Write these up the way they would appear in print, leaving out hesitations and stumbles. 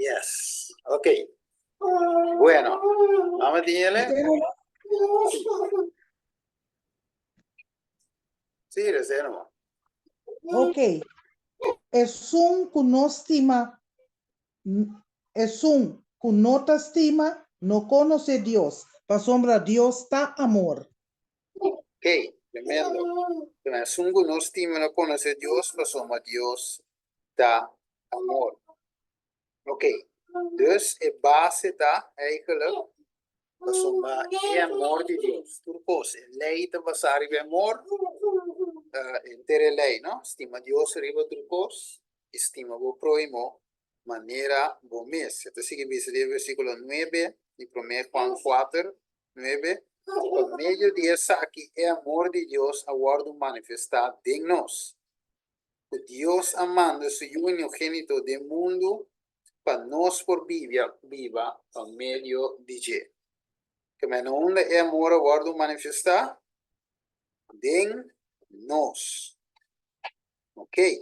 Yes. Ok. Bueno, vamos a decirle. Sí, reserva. Ok. Es un que no estima, te estima, no conoce Dios. Para sombra, Dios está amor. Ok, tremendo. Es un que no estima, no conoce Dios, para sombra, Dios está amor. Ok, dus de base daar eigenlijk é amor de Deus. Turcos, lei te basar em amor, inteira lei, não? Estima Deus riba turcos, estima o próximo, maneira bom mês. Então, sigue dice de versículo 9, de 1 Juan 4, 9. Por meio dessa aqui é amor de Deus aguardo manifestado em nós. O Deus amando seu unigênito do mundo, para nós por viva ao meio de G. Que men onde é amor aguardo manifestar em nós. Ok?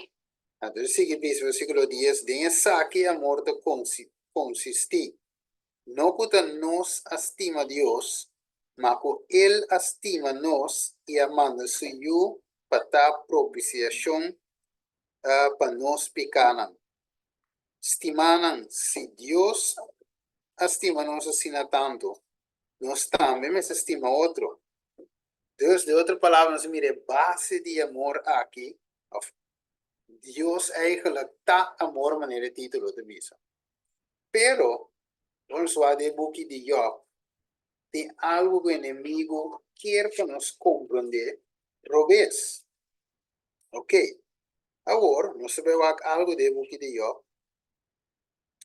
Então, sigue diz, versículo 10, de essa aqui amor de consistir. Não que nos estima Deus, mas que Ele estima nós e amando seu para dar propiciação para nós pecanan. Estimanan, se Deus estima nos assim tanto, nós também nos estima outro. Deus, de outra palavra, nós mire base de amor aqui. Deus eigenlijk está amor maneira título de misa. Pero, vamos lá de book de Job, tem algo que o inimigo quer que nos compreender, robes. Ok? Agora, nós sabemos algo de book de Job.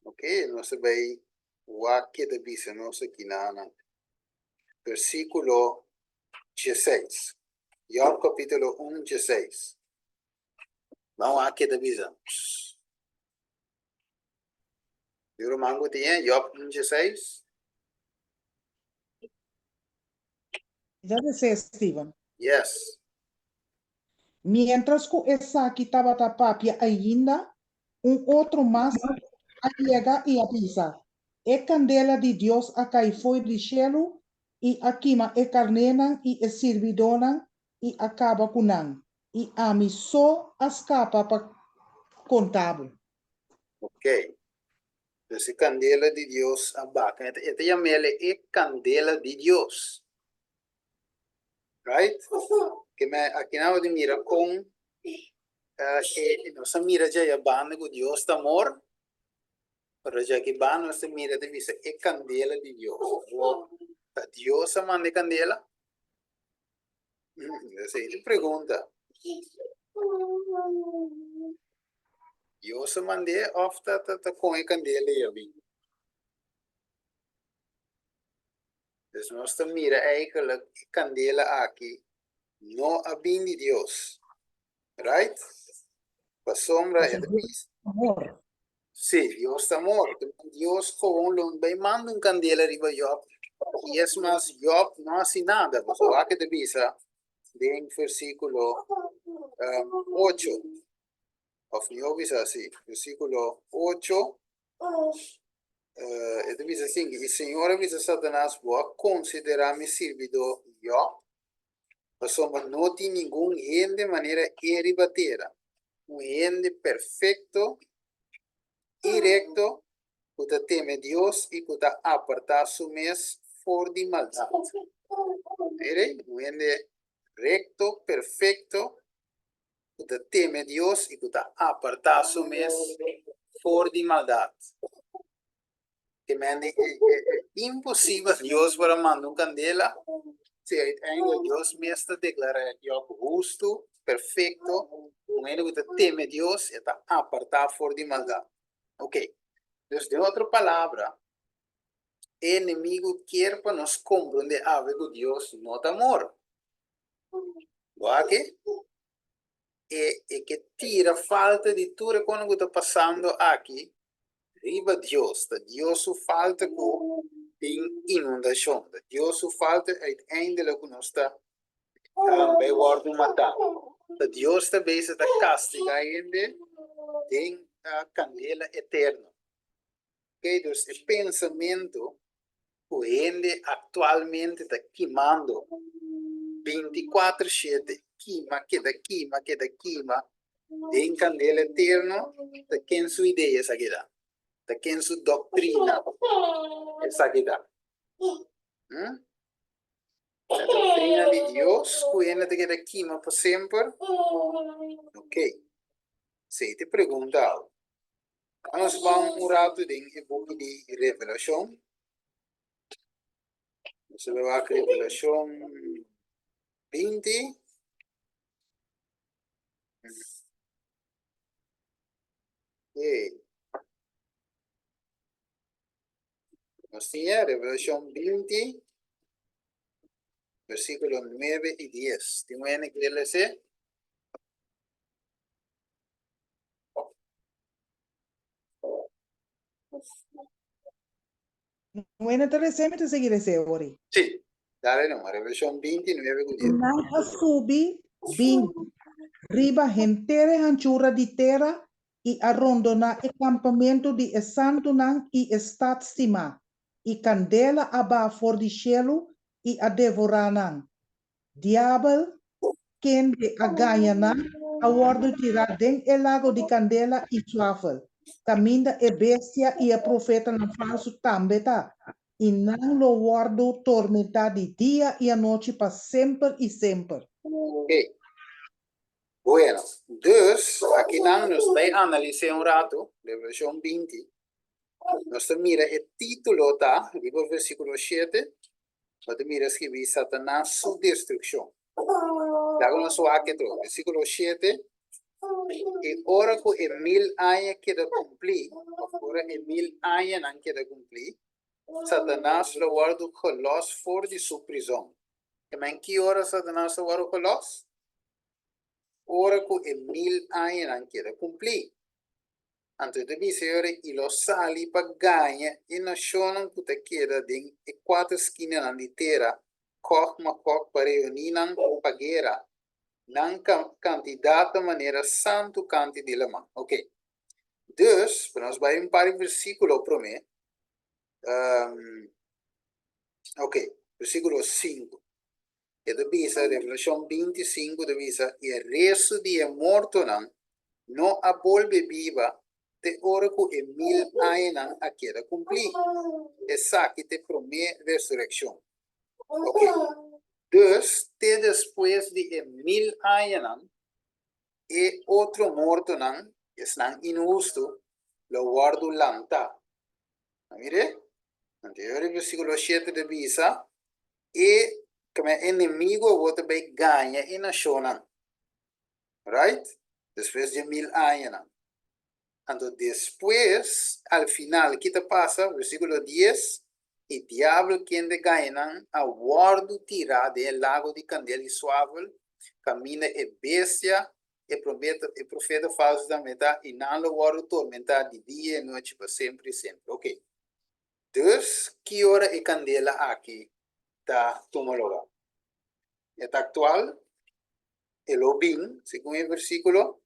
Ok? Nós sabemos o que de misa, nós aqui na versículo 16. Job capítulo 1, 16. Vamos aqui de misa. Livro Mango tinha Job 1, 16. Ya dice Steven. Yes. Mientras que esa aquí estaba tapapia ainda, outro mais llega e avisa. É candela de Deus acá e foi de cielo, e aquima é carnenan e é servidonan, e acaba cunan. E a mim só escapa para contábil. Ok. Essa candela de Deus abaca. Esta chamele é candela de Deus. Right? Que me aqui na hora de mira com nossa mira já é banda com Deus está amor. Para já que banda nossa mira de vista é candela de Deus. Deus manda candela? Essa é a pergunta. Deus manda of tá com a candela e a mim. Dus nós mira eigenlijk candela aqui, não a bem de Deus. Right? Para sombra é de Amor. sim, Deus está morto. Deus com um bem manda um candela riba Job. E é mais Job não assim nada. Mas o que de visa, em versículo 8. Of Job is assim, versículo 8. É de visa assim, e Senhor avisa Satanás, vou considerar-me servidor Job. Somos no tem nenhum gente de maneira irribateira. Um gente perfeito e recto, que teme Deus e que aparta su mês for de maldade. Mire, um gente recto, perfeito, que teme Deus e que aparta su mês for de maldade. Que é impossível Deus para mandar candela. Se ainda Deus mesmo declara Job justo, perfeito, um ele que teme Deus e está apartado fora de maldade. Ok. Então, de outra palavra, o inimigo quer para nós compreender algo que Deus não tem amor. Ok? E que tira falta de tudo quando está passando aqui, riba Deus. Deus falta com inundação. Deus falta uiteindelijk que nós está bij worden matado. Deus também está castigando em a candela eterna. Dus el pensamento que actualmente está quemando 24/7, quema, en candela eterno, está en su idea esa queda, está en su doctrina esa queda. La doctrina de Dios, que queda quema por siempre. Ok, se te preguntado, vamos un rato en el book de Revelación. Se va a Revelación 20. Okay. Nos tiene Revelación 20, versículos 9 y 10. ¿Tienen que leerse? Bueno, te recebe te seguir ese ori. Sí, dale nomás, Revelación 29 y 10. Nang asubi bing riba gentere anchura di terra e arrondona e campamento di santo nang e stadstima e candela aba for di cielo e a devoranang. Diabel ken de agayana awardo tirar den el lago di candela e suafel. Caminda e bestia e a profeta ng falso tambeta. E nang lo guardo tormenta di dia e a noche para sempre e sempre. Okay. Bueno, dus aquí nos va a analizar un rato, Revelación 20. Nos mira el título, está, digo versículo 7. Nos mira escribir Satanás su destrucción. Luego nos va a quedar, versículo 7. Y ahora que el 1000 años queda cumplir, ahora el 1000 años no queda cumplir, Satanás lo guarda los fuera de su prisión. ¿En qué hora Satanás lo guarda los? Ahora que el 1000 años no queda cumplir. Entonces dice ahora, y lo sali para ganar, y no son que te queda en 4 esquinas de tierra, koch para reunir para guerra. Nan cantidad de manera santo canti de la mano. Ok. Dus, nós vai um par de versículo para mim. Ok, versículo 5. E divisa, Revelação 25, divisa, e o resto de morto não a volve viva, te hora que 1000 anos a queda cumprir. Essa que te promete ressurreição. Ok. Dus, te depois de 1000 anos, e outro morto es injusto, lo guardo lanta. Mire, anterior versículo 7 de visa, e como enemigo vota bem ganha e nacional. Right? Después de 1000 años. Entonces, después, al final, ¿qué te pasa? Versículo 10. El diablo quien de gana, a guardo tira del lago de candela y suave, camina e bestia, e profeta falso da metade, e não lo guardo tormentar de dia e noite para sempre e sempre. Ok. Dus, que hora é candela aqui? Está tomologado. É actual, el obin, según el versículo,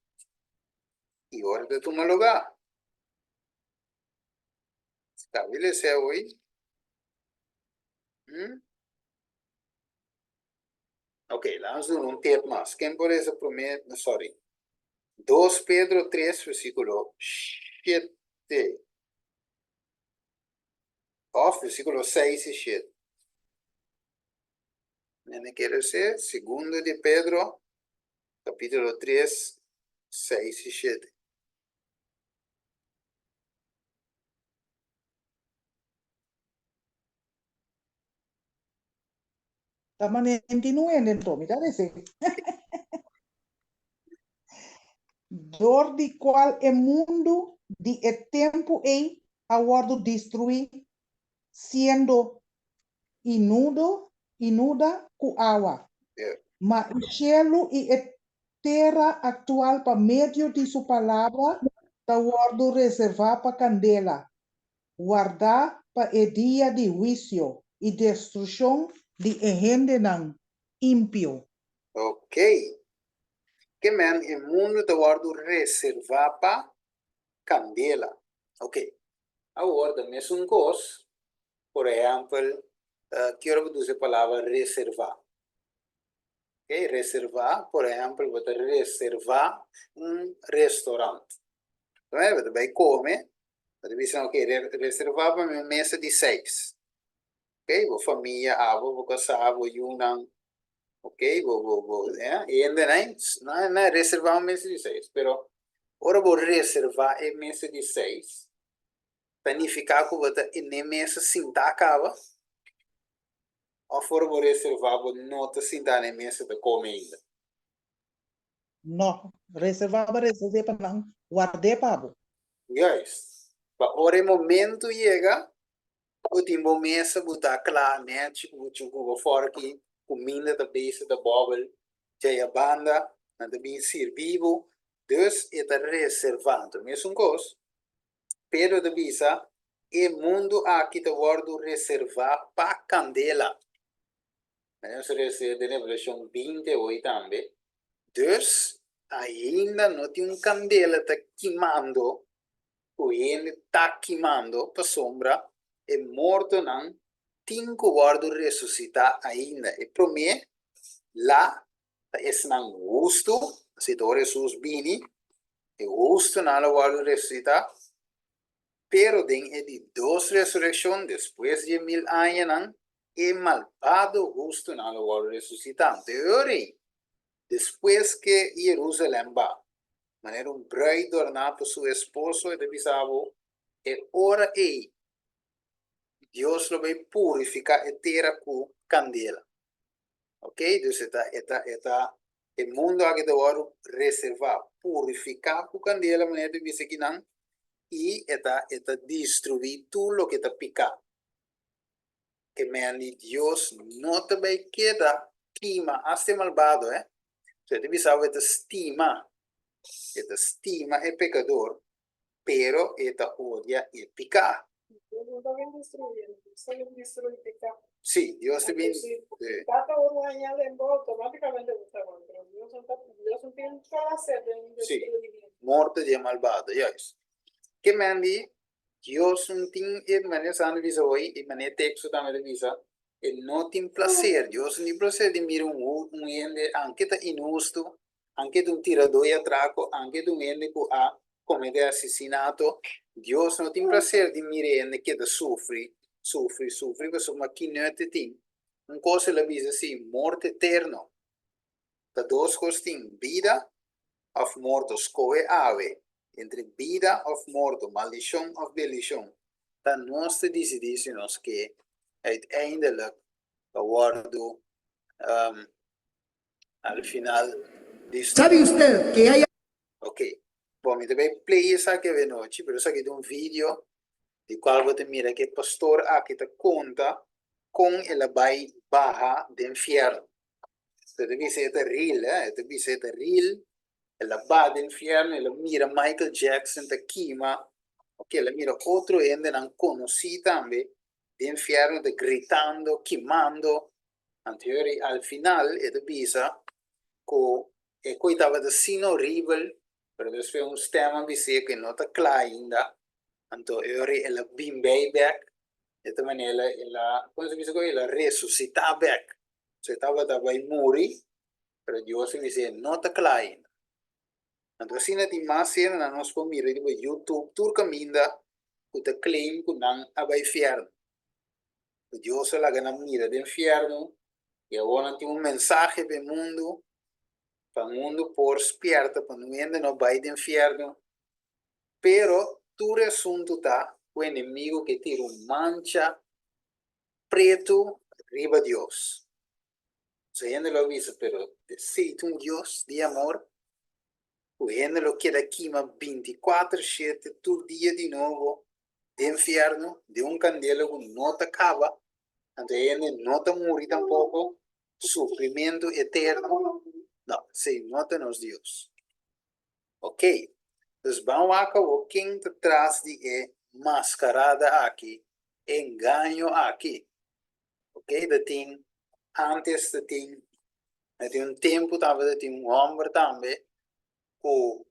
y hora de tomologar. Establece hoy. Ok, vamos a un tiempo más. ¿Quién por eso promete? Sorry. 2 Pedro 3, versículo 7. Versículo 6 y 7. ¿Me quiere decir? Segundo de Pedro, capítulo 3, 6 y 7. Taman 29 então, me dá esse. Door di qual é mundo de tempo é aguardo destruir, sendo inuda com água. Yeah. Mas o cielo e a terra actual, para meio de sua palavra, está guardo reservar para candela, guardar para o dia de juízo e destruição de gente não ímpio. Ok. Que man, el mundo te guardo reserva para candela. Ok. Agora, também é um coisa, por exemplo, quero dizer a palavra reservar. Ok? Reservar, por exemplo, você reservar restaurante. Não é? Você vai comer, você diz, ok, reservar para uma mesa de 6. Ok? Vou família, vou casar, vou juntar. Ok, vou, e ainda não é reservar uma mesa de 6, pero ora vou reservar a mesa de 6, planificar que você na mesa sentar acaba, ou fora vou reservar, vou não te sentar na mesa de comer ainda. No, reservaba, reserva para guardar pabo. Yes. Para ora momento chega, o tempo mesa botar claro, né? Tipo, vou fora aqui, comida da base da bubble, já é a banda, nada bem servido, dus é reservando. Mesmo coisa. Pero de visa, e mundo aqui te guardo reservar para candela. Mas eu reserva na versão 28 também. Dus, ainda não tem candela tá queimando, o ele tá queimando para sombra, e morto não, tem que guardo ressuscitar ainda. E para mim, lá, é não gosto, se tu Jesus bini, e gosto não guardo ressuscitar, pero den é de dos resurrección después de 1000 años, e malvado justo no lo va a resucitar. Teoría, después que Jerusalén va, manera un bride adornado por su esposo y de bisabo, e ora e Dios lo va a purificar entera con candela. Ok? Entonces el mundo aquí te va a reservar, purificar con candela, manera de dice que no, y está destruir todo lo que está picado. Que me Dios no te va a quedar clima hasta malvado, ¿eh? Você deve saber que estima é pecador, pero esta odia é pecar. Deus não está bem destruindo, só ele destrui pecado. Sí, Dios te viene. Cada uno añade en voz, automáticamente está bueno, pero Dios no tiene que hacer de destruir. Morte de malvado, yes. Que me andi, Dios não tem, e mané sana visa hoje, e mané texto também visa, ele não tem prazer, Deus não tem prazer de mirar ende, anche tá injusto, anche um tirador e atraco, anche ende que a cometer assassinato, Deus não tem prazer de mirar ende que tá sofre, mas uma que não te tem. Coisa ela visa assim, morte eterna. Tá duas coisas tem, vida of morto, scoe ave. Entre vida of morto, maldição of bendição. Dan nós decidimos que uiteindelijk guardo al final ¿Sabe usted que hay Ok. Bom, me também play essa que vem noite, pero essa aqui é vídeo de qual você mira que o pastor aqui te conta com ela vai barra do inferno. Então, deve ser real, deve ser real. Ela vai do inferno, ela mira Michael Jackson te queima, ok, ela mira outro ende não conheci também, do inferno te gritando, queimando, anterior, al final, ela visa que coitava de sino horrível, pero después un tema dice que no está claro ainda, entonces ahora ela bim back, de esta manera ela, como se dice que ela resucita back, se estava a morir, pero Dios dice no está claro ainda. Entonces si no tem mais cena, nós podemos mirar de YouTube, tur caminda, que te claim que não vai inferno. Dios la gana mira do inferno, e agora tem mensagem para o mundo, para o mundo por esperta, para não ainda não vai do inferno. Pero tu assunto está o inimigo que tira mancha preto arriba Dios. O gente lo avisa, pero si un Dios de amor, o gente lo queda queima 24/7, todo dia de novo, de inferno, de candela que não te acaba, então gente não te morre tampoco, sofrimento eterno. Não, se não te nos Deus. Ok? Dus vamos a acabar quem te traz de mascarada aqui, engano aqui. Ok? Dat tem, antes de tem tempo também, tem homem também, que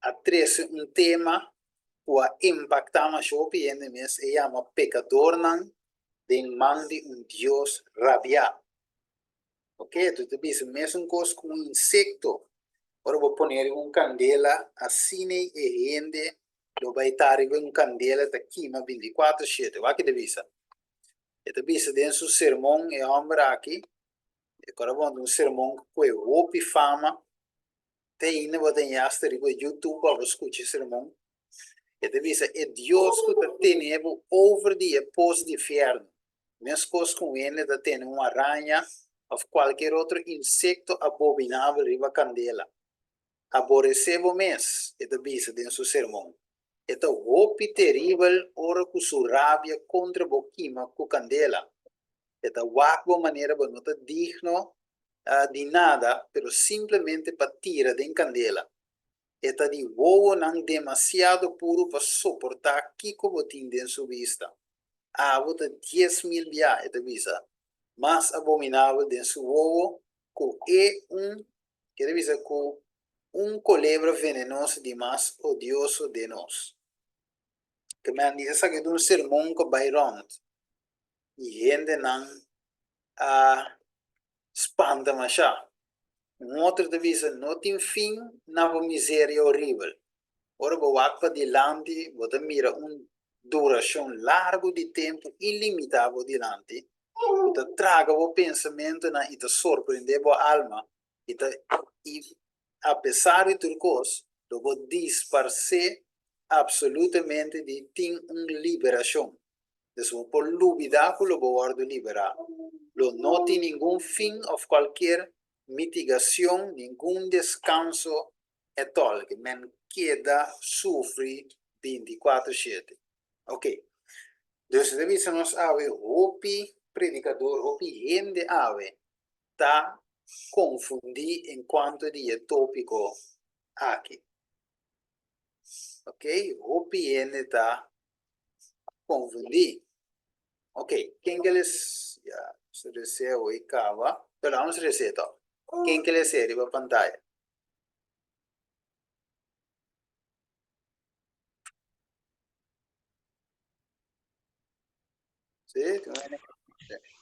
atrás tema, Kua impactamos shopi en mes e llama pecador nan den man de un Dios rabiado. Ok, tú te dices, mes un cos como un insecto. Ahora voy a poner un candela así y gente lo va a estar en un candela de quima 24/7. Va que te visa. E te visa en su sermón e hombre aquí. E ahora vamos un sermón que opi fama. Te ine va a tener YouTube para escuchar sermón. E te visa, é Deus que está tendo over de pós de inferno. Mesmo coisa com ele está tendo uma aranha ou qualquer outro insecto abominável riba candela. Aborrecebo mês, e te visa dentro do sermão. É o golpe terrível, ora com sua rabia contra o quima com candela. É a wakbo maneira para não estar digno de nada, pero simplesmente para tirar de candela. Eta di wowo nang demasiado puro para soportar kiko botin den su vista. Bota 10.000 via eta visa. Más abominable den su wowo que visa ko un culebra venenoso de más odioso de nos. Que me han dicho que de un sermón que Byron y gente nang spanta masha. Un outro de visa no tem fim na miséria horrível. Ora, vou para delante, vou mira duração largo de tempo ilimitado delante. Você traga o pensamento na e te surpreende a alma. E apesar de tudo isso, eu vou disparcer absolutamente de ter uma liberação. Então, por duvidar, eu vou liberar. Não tem nenhum fim ou qualquer mitigação, nenhum descanso é tal que men queda sofre 24/7. Ok. Dus de nos ave hopi predicador, hopi gente ave tá confundir em quanto de tópico aqui. Ok? Hopi gente tá confundir. Ok. Quem que eles já se recebeu e cava, pero vamos recetar. Quem que eles serve a pantalla? Sí,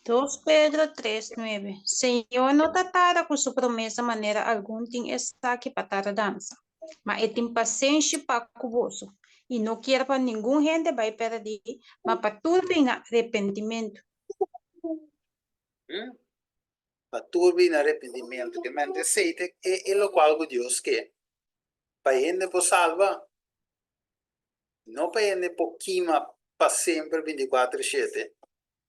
2 Pedro 3:9. Senhor não tatara com sua promessa maneira algum tem está aqui para tardança, mas tem paciência para convosco e não quer para nenhum gente vai perder, mas para tudo em arrependimento. Turbi in arrependimento, che mente siete e lo qual Dios che paende po salva, non paende po chima pa sempre 24/7,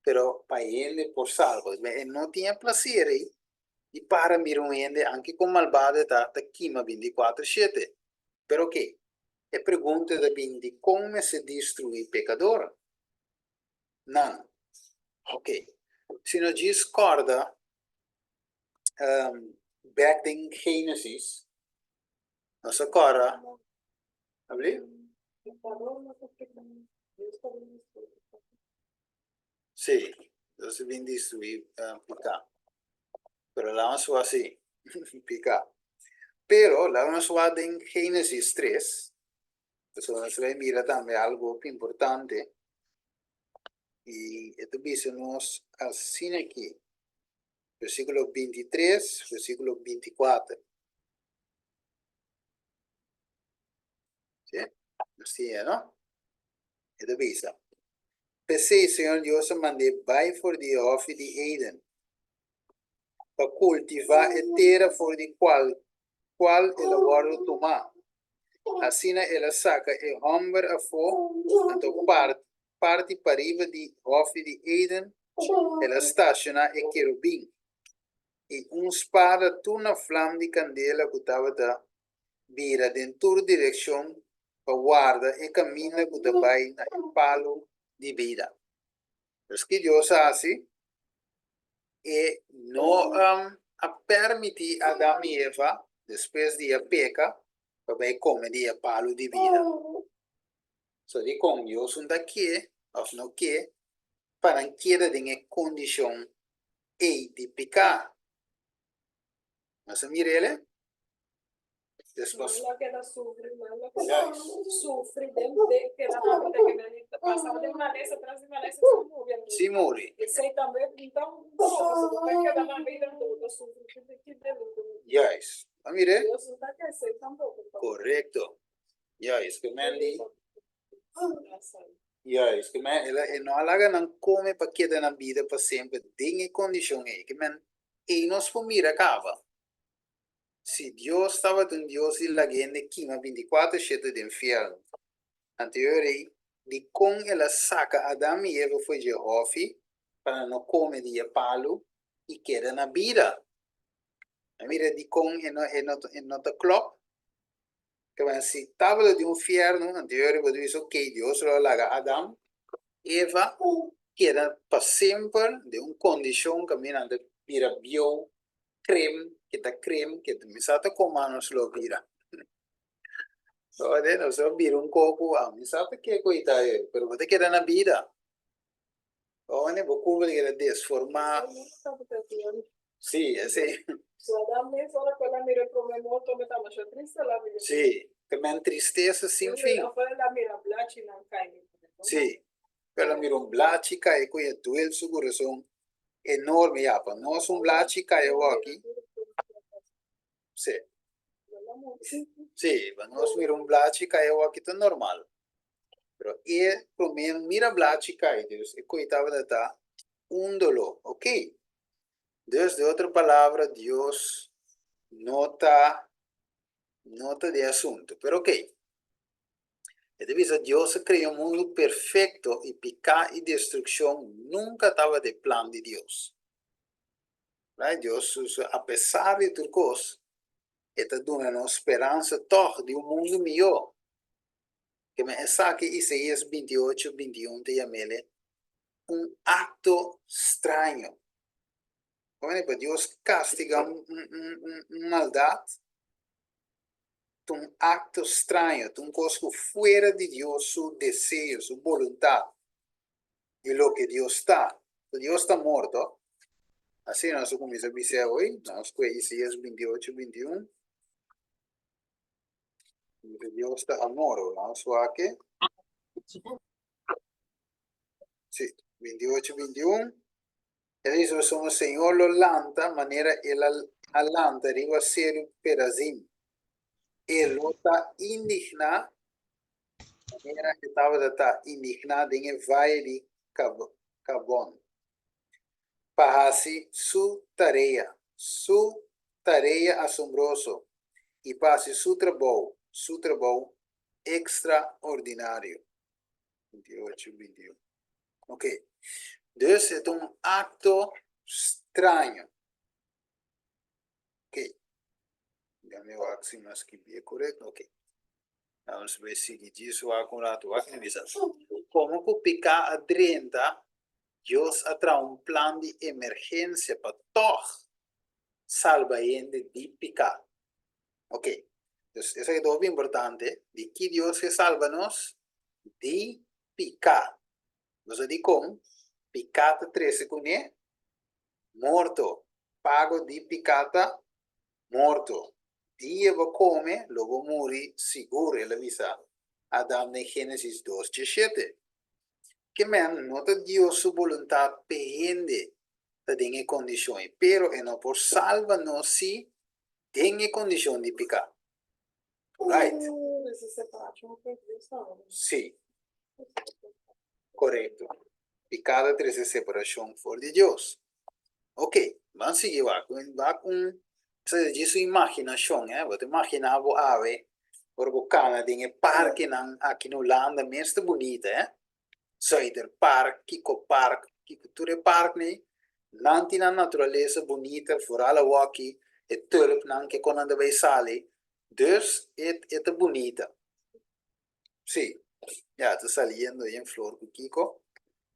però paende por salvo, e non tiene piacere di para miruende anche con malvade ta chima 24/7, però che e pregunta da bindi come se distrui peccador? Non. Ok. Se non ci scorda back in Genesis, no se acorda, ¿hablé? Sí, entonces bien destruir pica, pero la vamos a así, pica. Pero la vamos a en Génesis 3, eso nos mira también algo importante, y esto dice nos así aquí, versículo 23, versículo 24. ¿Sí? Así, ¿no? Esto dice, pensé, Señor Dios, mandé by for the offer de Eden, para cultivar a terra for de qual ela guarda tomar. Assim ela saca e homem a for, então parte para riba de offer de Eden, ela estaciona e querubim. E espada na flama de candela que estava da vira dentro da direção para guarda e caminha que vai na palo de vida. Mas que Deus assim, e não permite Adão e Eva, depois de a peca, para comer de palo de vida. So, di com Deus não aqui, ou não que, para que de condição e de pecar. Mas mirele, Después, Mala que ela sofre, mala que Ya. ela sofre de que ela na vida que ela passava de maneira atrás de maneira se movendo. si muri. E sei também, então, você vai quedar na vida toda, sofre que delírio. Yes. Mire, Deus não está querendo ser tampoco. correcto. Yes, que man di. Yes, que man, no alaga nang come pa queda na vida pa sempre. Dinge condition que man, nos po mira acaba. Si Dios estaba un Dios y la gente quima 24/7 de infierno. Anteriore, di con ela saca Adam e Eva foi Jehová para não comer de palo e queda na vida. Mira, di con e nota clock. Que van si tabla de infierno, anteriore, vos dice, ok, Dios lo laga Adam, Eva, queda para sempre de una condición caminando, mira, bio, creme, que te misata con manos lo vira. No se vira un coco, misata que coita, pero vos te queda na vida. Onde vos curva de desformar. Sí, ese, Se Adam nem fora que ela mira para o meu moto, me estava achando triste lá. sí, que me entristece sin fin. Ela foi lá mira, blate não cai. Sí, pero mira un blachica y cuya duel su corazón enorme ya, pa no es un blachica yo aquí, sí, sí, pa no es mira un blachica yo aquí tan normal, pero por mí mira blachica y Dios, y cuya estaba de ta un dolor, ok, Dios de otra palabra, Dios nota de asunto, pero ok. Dios creó un mundo perfecto y pecado y destrucción nunca estaba de plan de Dios. Right? Dios, a pesar de tudo cosas, está dando una esperanza toch de un mundo mejor. Que me saque Isaías 28:21 te llamele un acto extraño. Pues Dios castiga una maldad, un acto extraño, un cosa fuera de Dios, su deseo, su voluntad, y lo que Dios está. Dios está muerto. Así nós começamos a dizer hoje, nós conhecemos 28:21. Deus está amor, não só que. Sim, 28:21. Ele diz: o Senhor lo lanta, maneira ele alanta, arriba a ser perazim. Ele está indignado, maneira que estava indignado em vai de Cabon. Para sua tarefa assombroso, e passe seu trabalho extraordinário. 28:21. Ok. Dus é acto estranho. Ok. Déjame ver se nós escrevi correto. Ok. Vamos ver se diz o acurato. Como que picar adrenta, Deus atrai plan de emergência para todos salvar gente de picar. Ok. Entonces, eso es todo importante. De que Dios se salva-nos de picar. Você diz como? Picata 13 com morto. Pago de picata, morto. Dia vai comer, logo morrer, seguro, ele avisa. Adam em Gênesis 2:17. Que man, nota Deus sua vontade pende, da tem condições, pero não por salva-nos se tem condição de picar. Right? Sim. Correto. Picada 13 separação for de Deus. Ok, vamos seguir com sua imaginação, Você imaginava a ave, por bocana de parque aqui no Holanda, mesmo bonita, Zuider Park, Kiko Park, Kiko Park, nanti na natureza bonita, vooral aqui, tulp que quando vai sair, dus é bonita. Sim, já está saliendo em flor com Kiko.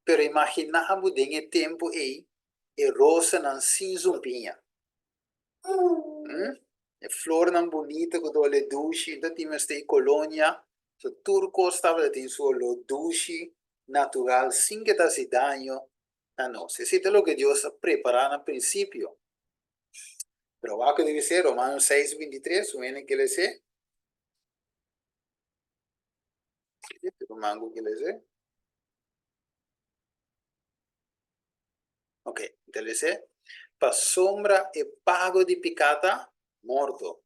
Pero imaginamos de tempo aí, rosa não sin zumpinha. Flor não bonita, que dole duche, ainda tínhamos de colônia, so turco estava de solo duche natural, sem que te se daño. Não, se é o que Deus preparou no princípio. Pero va que debe ser Romanos 6:23, suene que le sé, mango que les é. Ok, então ele diz, para sombra e pago de pecata, morto.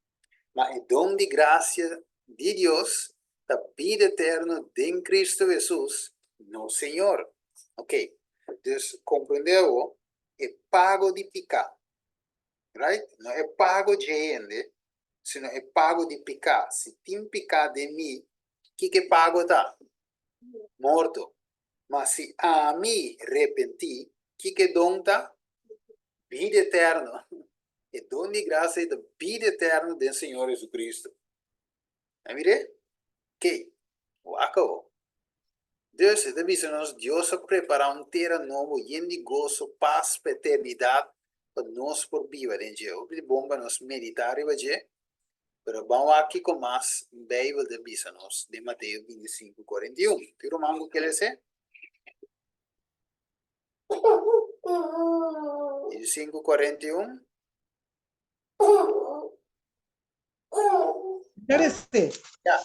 Mas é dom de graça de Deus, da vida eterna em Cristo Jesus, no Senhor. Ok, então, compreendeu? É pago de pecado, right? Não é pago de gente, sino é pago de pecado. Se tem pecado em mim, o que pago tá? Morto. Mas se a mim arrependi, o que dom tá? Vida eterna. É dom de graça e da vida eterna do Senhor Jesus Cristo. Mire? Ok. Acabou. Deus está dizendo, Deus prepara terra novo, lleno de gozo, paz, eternidade para nós por viver em Deus. É bom para nós meditar em Deus, mas vamos aqui com mais Bíblia de Bisanos, de Mateus 25, 41. Tiro mango que ele diz? 25, 41. Interessante. Já.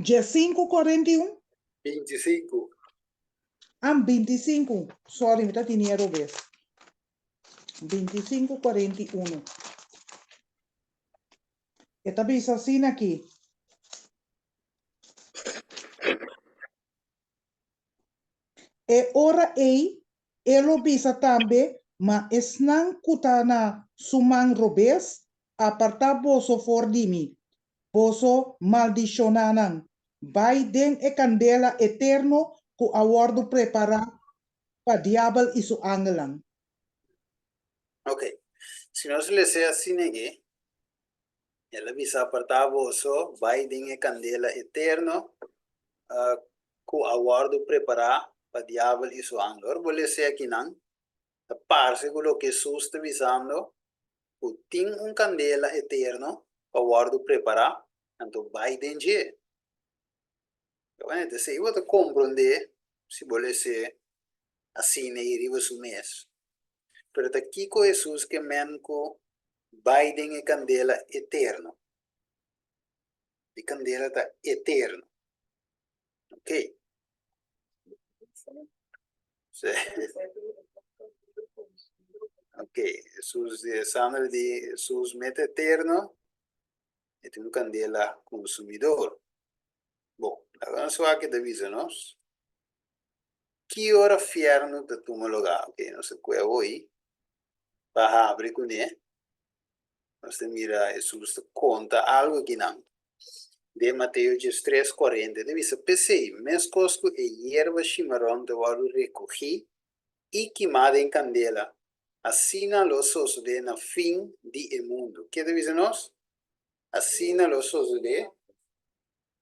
Dia 5:41. 25. 25. Sorry, me tinha vez. 25:41. Esta bisa assim aqui. E ora ei, elo bisa também, mas esnan kutana sumang robes, aparta boso for dimi, boso maldicionanan. Vai den e candela eterno ku awardo prepara pa diablo e su angelan. Ok. Se nós lê assim aqui, ela bisa apartar vosso, vai em candela eterno, com aguardo preparar para diabo e seu anjo. Agora, vou ler aqui não, a parte com o que Jesus está avisando, o tem candela eterno, para aguardo preparar, então vai em dia. Então, se eu te compreender, se vou ler assim, né, e riba su mês. Pero aqui com Jesus que menco vai em candela eterno. E candela está eterno. Ok? Sí. Ok, Jesús de sangre de Jesús mete eterno e tem candela consumidor. Bom, agora só aqui te aviso-nos. Que hora fierno te toma lugar? Ok, não sei qual é hoje. Para abrir com ele. Nós mira, Jesus te conta algo que não. De Mateus 3:40, te avisa, pensei, mes cosco e hierba chimarrón de valo recogi e queimada em candela. Assina los osos de na fim de mundo. Que te avisa-nos? Assina los osos de.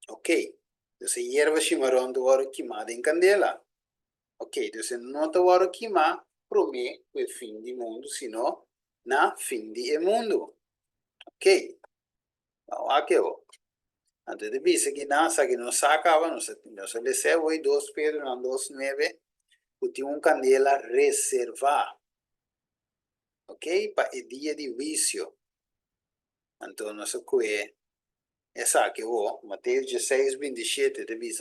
Ok. Entonces, hierba chimarrón de oro queimada em candela. Ok. Entonces, não te oro queimar promete o fim do mundo, sino na fim do mundo. Ok. Então, aqui, ó. Antes de dizer que não se acaba, não se lê hoje 2 Pedro 2:9, que tem candela reservada. Ok? Para o dia de vício. Então, não sei o que é. Essa aqui, ó, Mateus 16:27, diz,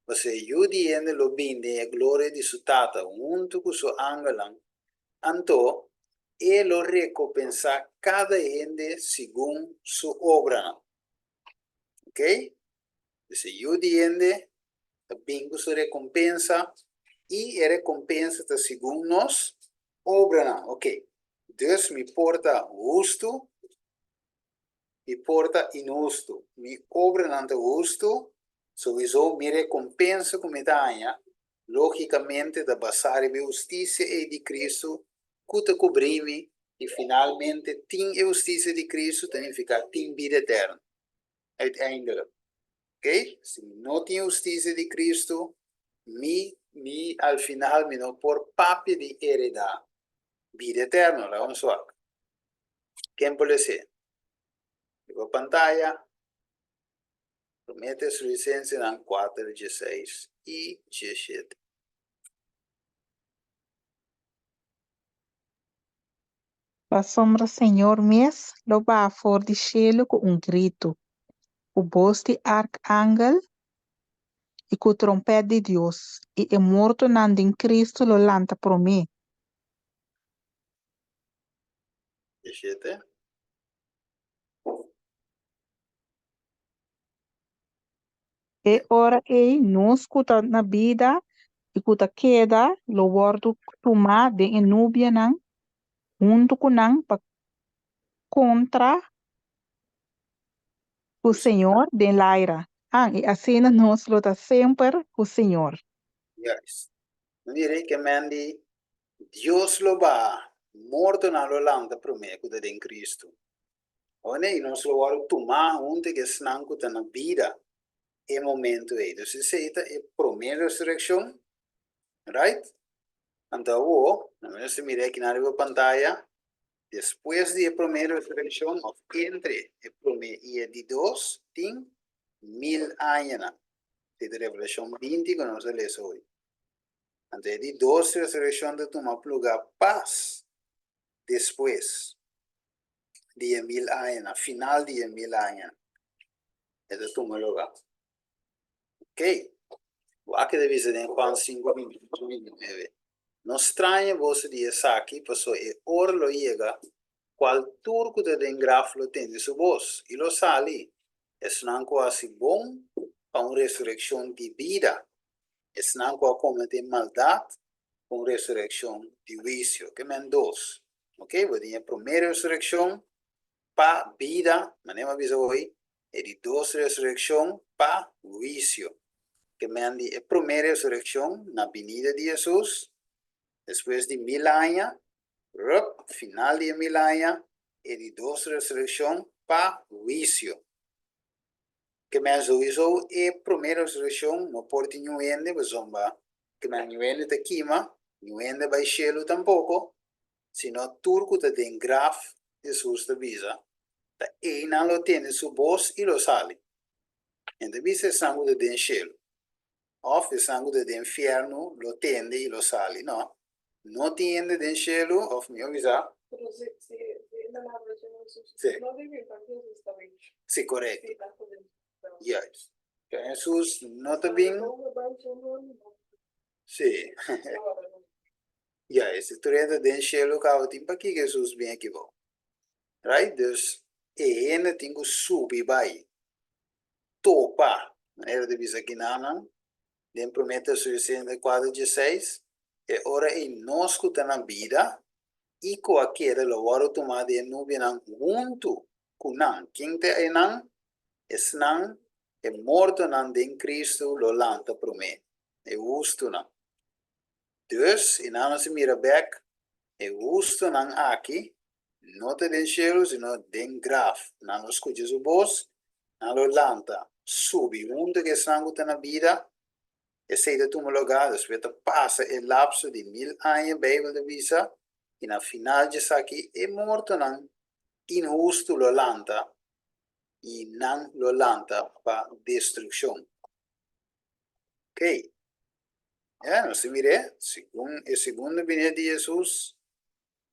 você ajude lo bem a glória de sua tata, junto com seu angelan, então, ele recompensa cada gente segundo sua obra. Ok? Você ajude gente, bem com sua recompensa, e a recompensa está segundo nós obra. Ok? Deus me porta justo, me porta injusto, me obra não justo, sowieso mi recompensa come medaglia, logicamente da basare di giustizia e di Cristo, che coprimi e finalmente tin giustizia di Cristo significa tin vita eterna. Uiteindelijk. Ok? Se non tin giustizia di Cristo, al final mi non por papia di eredà. Vita eterna, la vamos a ver. ¿Quién puede ser? Digo pantalla. Promete su licencia en 4, 16 e 17. A sombra Senhor mês, lo va a for de chelo com grito. o voz de arcángel e com o trompete de Deus, e é morto nando em Cristo lo lanta por mim. 17. E ora ei nos kuta na vida e kuta queda lo wordo tuma de enubia nang junto com nang pa contra o Senhor de Laira. E assim nós luta sempre o Senhor. Yes. Mire que mandi Dios lo va morto na lo lanta prometo de en Cristo. One nos lo varo tuma unte que snanco na vida e momento e. Dus esta é a primeira ressurreição, right? Então, nós mire aqui na pantalla, depois de a primeira ressurreição, entre a primeira e a de dois, tem 1000 anos. De Revelação 20 que nós lemos hoje. Então, a de dois ressurreição de tomar lugar paz depois de 1000 anos, final de 1000 anos. É de tomar lugar. Ok? Aqui deve ser em Juan 5, 29. Não estranha você de essa aqui, passou e hora lo chega, qual turco de dengraf lo tem de sua voz, e lo sali. É não quase bom para uma ressurreição de vida. É não quase cometer maldade com ressurreição de vício, que men dois. Ok? Vou dizer a primeira ressurreição para vida, mas nem avisa hoje, e de duas ressurreição para vício. Que men a primeira ressurreição na venida de Jesus, depois de 1000 anos, final de 1000 anos, e de duas ressurreição para vício. Que men sowieso é a primeira ressurreição, não pode ninguém, bazomba, que men ninguém te queima, ninguém vai cielo tampouco, sino turco te den graf, Jesus te visa, e não lo tiene su voz e lo sale. Então, visa sangue de den cielo. Of el sangue del infierno lo tiende y lo sale, no. No tiende del cielo, of mi avisa. Pero si en la versión de Jesús, Sí. no vive en partidos está bien. Sí, correcto. Sí, tanto de- Yes. Que Jesús no te bien. Sí. Yes, si tu rende del cielo, cao timpa aqui Jesus vem aqui bom. Right? Dus, e ene tingo subi bai. Topa. Maneira de visa aqui nanan. Den promete suficiente 4:16. E ora em nós que na vida, e com aquele lo tomado de nuvem junto com nan. Quem te é nan? Es nan é morto nan de Cristo lo lanta para mim. É justo nan. Dus, e nan se mira back, é justo nan aqui, não te den cielo, sino den graf. Nan lo escuches o voz, nan lo lanta. Subi junto que sangue na vida, e sei de tumo lugar, depois passa o lapso de 1000 anos, Bíblia de visa, e na final de aqui é morto nan, injusto lo lanta, e não lo lanta para destruição. Ok? Não se mire, segundo vinda de Jesus,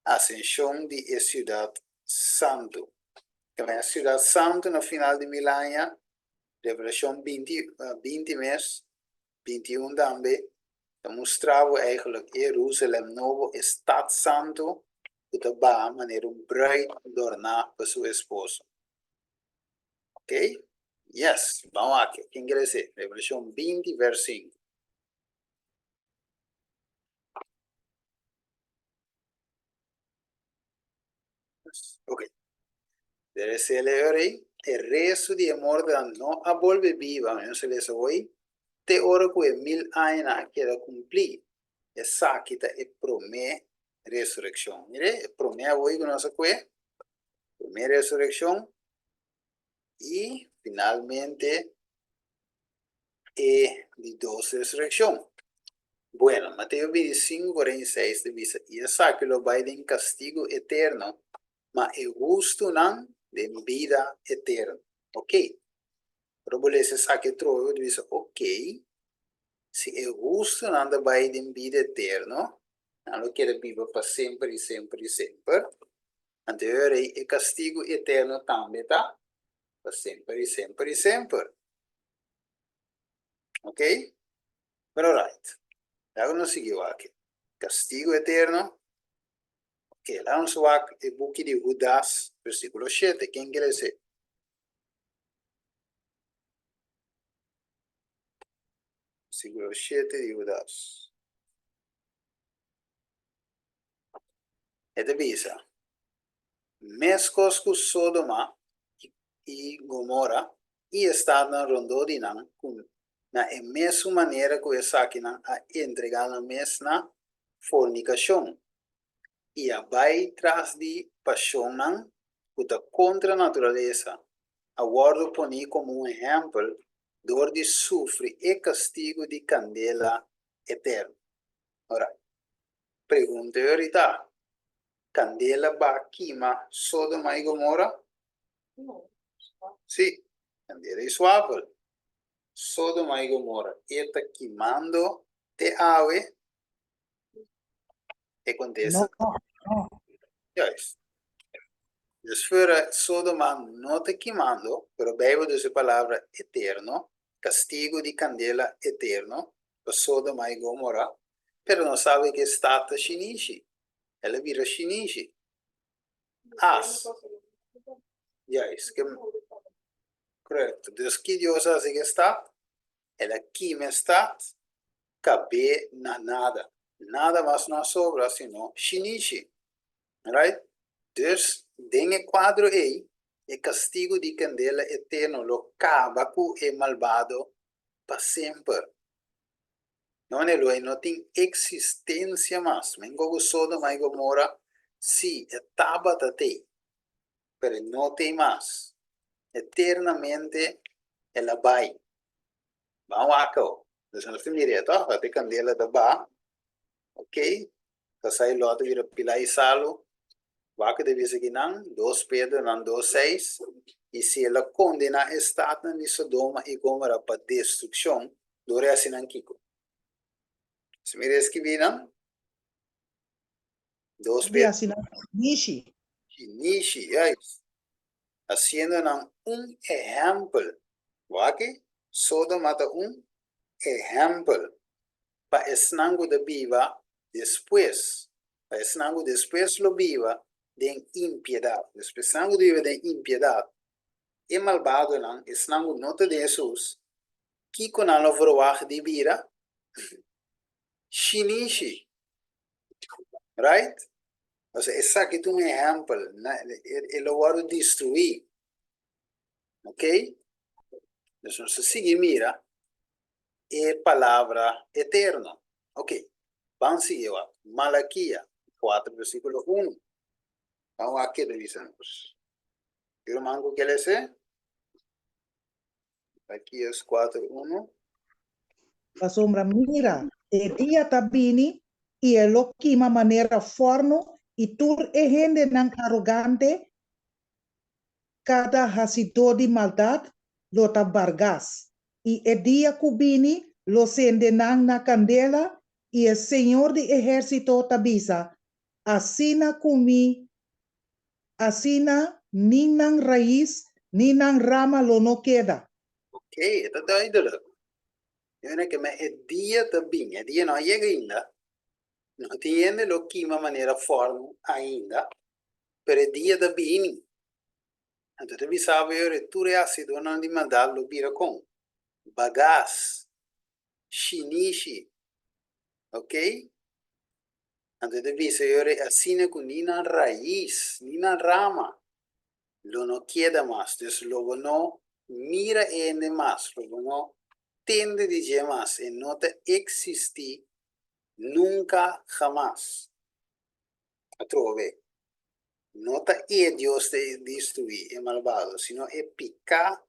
ascensão de cidade santo. Que é a cidade santo no final de 1000 anos, Revelação 20 mês, 21 também, mostrava eigenlijk Jerusalem novo, stad santo, que va a maneira bruid adornar para seu esposo. Ok? Yes, vamos aqui. Quem quer dizer? Revelação 20, verso 5. Ok. Deve ser leer el resto de amor no a volver viva, no se les hoy, te ora que 1000 años queda cumplir. Esa quita es promé resurrección. Mire, promé hoy que no se puede, promé resurrección, y finalmente de dos resurrección. Bueno, Mateo 25, 46 dice, y esa que lo va en castigo eterno, ma es justo nan de vida eterna. Ok. Pero você sabe que diz, ok, se é justo nada vai de vida eterna, não quer viver para sempre, sempre, sempre. Então, é castigo eterno também, tá? para sempre e sempre e sempre. Ok? Pero right. Agora não seguiu aqui. Castigo eterno. Ok, lá vamos ver o book de Judas, versículo 7. Quem quer dizer? Versículo 7 de Judas. É de visa. Mescos com Sodoma e Gomorra e está na rondodina na mesma maneira que essa aqui a entregar na mesma fornicação e a vai tras de paixão que contra a natureza a guardo poni como exemplo dor de sofre e castigo de candela eterna. Ora, pergunta ahorita, candela va queima Sodoma e Gomorra? No. Sí, candela y suave. Sodoma y Gomorra está quemando de ave e acontece. No, no. Ya es. Después Sodoma no está quemando, pero bebo de su palabra eterno, castigo de candela eterno, para Sodoma y Gomorra, pero no sabe que está Shinichi. Ela vira Shinichi. As. Ya es. Que, correcto. Entonces, ¿qué Dios hace que está? Ela quema está, cabe na nada. Nada mais não sobra, senão Shinichi. Right? Dus, den quadro aí, é castigo de candela eterno, lo cábaco é malvado para sempre. Não é lo, não tem existência mais. Mengo Sodoma e Gomorra, sim, é tabata tem, mas não tem mais. Eternamente, ela vai. Vamos aqui. Dus, nós temos direito, a ter candela da ba, ok? Kasai lote vira pilai salo, vaca deve seguir não, 2 Pedro, não 2:6, e se ela condena a estado de Sodoma e Gomorra para destruição, dore assim não kiko. Se me escrevi não, 2 Di Pedro, assim, Nishi. Nishi, haciendo não exemplo, vaca, Sodoma é exemplo, para esnango da viva depois, para esnango depois lo viva de impiedade, depois esnango viva de impiedade, e malvado não, esnango nota de Jesus, que com a louvor de vida, Shinichi, right? Ou seja, esse aqui é um exemplo, ele vai destruir, ok? Então, se seguir, mira, é palavra eterna, ok? Vamos seguir, Malaquia 4, versículo 1. Vamos aqui revisamos. Irmão, que ele é? Malaquias 4, 1. La sombra mira, el día tabini y el okima manera forno y tur e gente nan arrogante cada hasito de maldad lo tabargas y el día cubini lo sende nan na candela y el señor de ejército tabisa asina kumi asina ni nan raíz ni nan rama lo no queda. Ok, ito duidelijk. Yun que me el día también, el día no llega ainda, no tiene lo que de manera forma ainda, pero el día también. Entonces, vi sabe, tu ácido não de mandar lo vira com bagás, shinichi, ok? Entonces, vi sabe, assim com nina raiz, nina rama, lo no queda más, entonces lo no mira ende más, lo no tende de más, e no te existe nunca jamás. Trove. No es Dios de destruir el malvado, sino es picar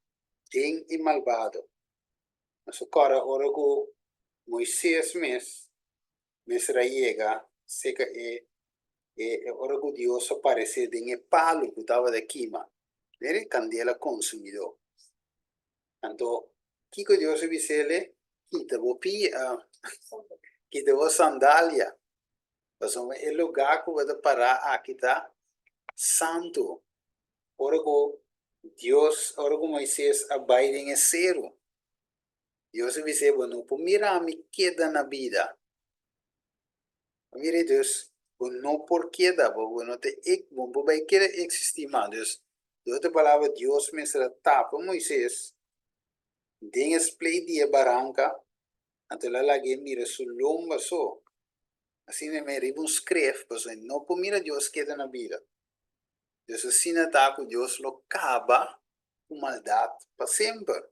en el malvado. Nosso cara, ora que Moisés mes llega, sei que ora que Deus apareceu em el palo que estava de queima, ele candela consumidor. Então, que Deus disse ele, quita a sandália, mas o lugar que vai parar aqui está santo. Ora que Dios, ahora como Moisés, abide en cero. Dios dice, bueno, pues mira, me queda na vida. Mire, Dios, pues no por queda, pues bueno, pues vai querer existir más. Dios, de otra palabra, Dios me será tapa Moisés, den play de barranca, ante la lague mira su lomba so. Assim me riba un escreve, pues no, pues mira, Dios queda na vida. Dios assim ataca, Dios lo acaba com maldade para sempre.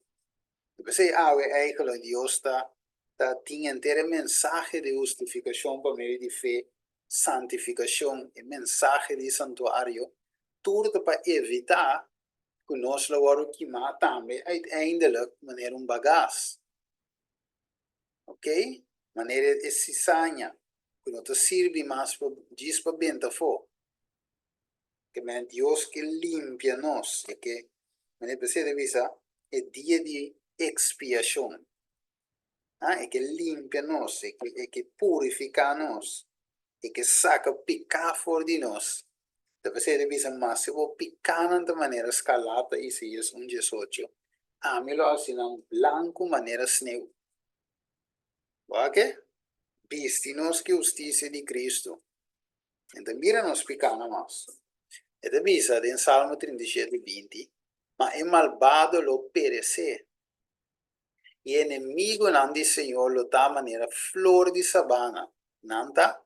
Eu pensei, eigenlijk Deus tinha inteiro mensagem de justificação por meio de fé, santificação e mensagem de santuário, tudo para evitar que nós agora que também uiteindelijk maneira bagage. Ok? Maneira de cisanha, que não te sirve mais para diz para benta for. Que é Deus que limpia nós, e que maneira de visa é dia de expiação. E que limpia nós, e que purifica nós, e que saca picar fora de nós. Deve ser de visa mais, se vou picar de maneira escalada, Isaías 1:18. Amelo assim, blanco, maneira sneu. Ok? Viste-nos que justiça de Cristo. Então, mira nos picando mais. E de visa, em Salmo 37:20, mas é malvado lo perecer. E inimigo não de Senhor lo da maneira flor de sabana, nanta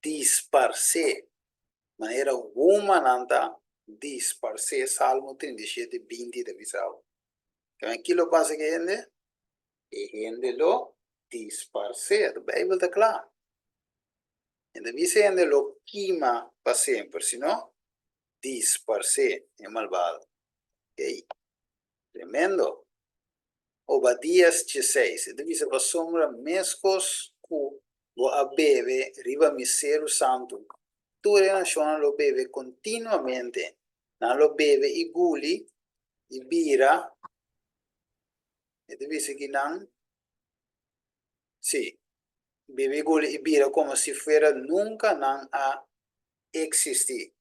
disparcer, maneira uma nanta disparcer, Salmo 37:20 de visão. Então aqui lo passa que gente, e gente lo disparcer, a Bíblia está claro. Então diz gente lo queima para sempre, senão disparcer, é malvado. Ok? Tremendo. Obadias 16, divisa para sombra mescos cu lo abebe riba misero santo. Tu relaciona lo bebe continuamente. Non lo bebe i guli, i bira, e divisa che non, sì, bebe i guli, i bira come se fuera nunca non a existir.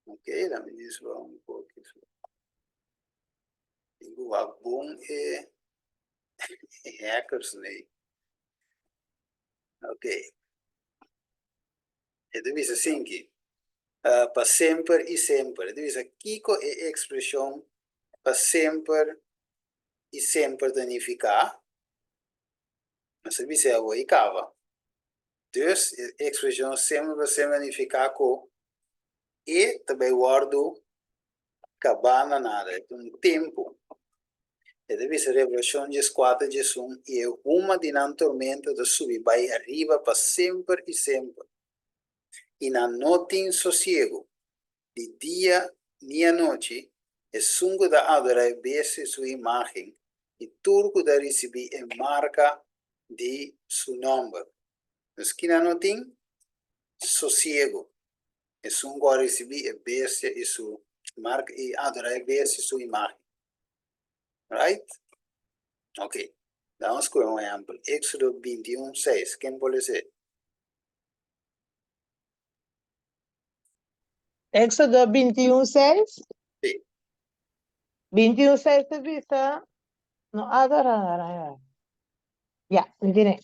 Ok, la mi dice un po' che digo a bom e hackers nei. Ok. E divisa assim que para sempre e sempre. Divisa Kiko é expressão para sempre e sempre danificar. Mas se você é o cava. Dus expressão sempre para sempre danificar com e também guardo cabana nada, um tempo. E deve ser Revelação 4:1 e é uma de não tormenta de subir vai arriba para sempre e sempre. E não notem sossego de dia nem a noite, é sungo da adorar bese sua imagem e turco da receber a marca de seu nome. Mas que não tem sossego, é sungo a receber a bese e sua marca e adorar bese sua imagem. Right? Ok. Vamos com um exemplo. Éxodo 21:6. Quem pode ser? Éxodo 21:6. Sim. 21:6 te vista. No, agora. Ya, me diré.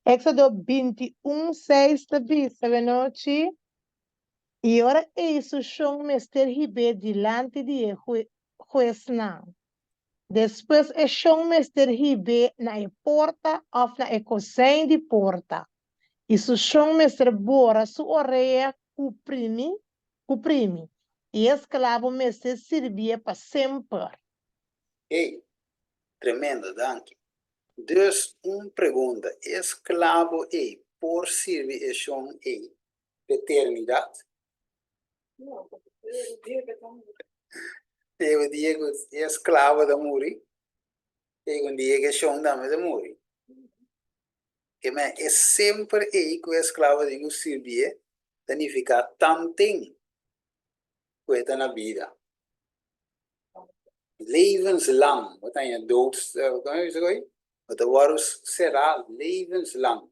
Éxodo 21:6 te vista, noite. E ora isso chão mester ribe delante de juez não. Depois é chão mester ribe na porta ou na cozinha de porta. Isso chão mester bora sua orelha cuprime. E escravo mester servia para sempre. Ei, tremendo, danke. Dus, pergunta. Esclavo e por servição e eternidade? Não, o dia que estamos... Eu digo esclavo da muri. Eu digo chão da muri. Que é sempre aí que o esclavo de servir, significa tanto que na vida. Levenslang, wat aan je dood, kan je zeggen? Wat de warus será levenslang.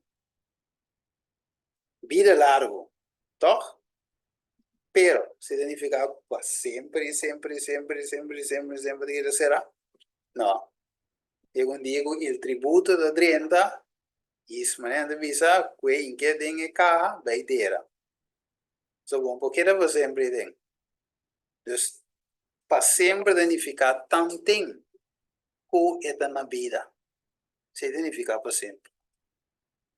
Vida largo, toch? pero significa para siempre, siempre, siempre, siempre, siempre, siempre que será. No. Eu digo el tributo da 30, is maneira visa, que em que tem e cá, vai ter. So, bom, porque era para sempre tem. Dus, para sempre significa tanto que é na vida. Significa para sempre.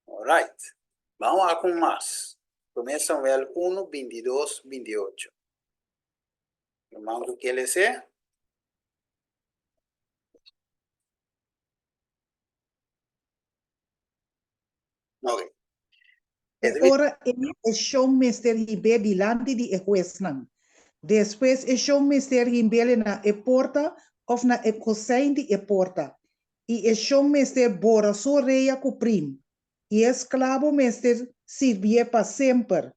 Alright. Vamos lá com mais. Começa Samuel 1, 22, 28. Irmão, o que ele é? Ok. Ora ele é showmester hibe dilante de juez nan. Depois é showmester hibe na e porta of na e cosain de e porta. E é showmester bora so reia cuprim. E esclavo mester servia para sempre.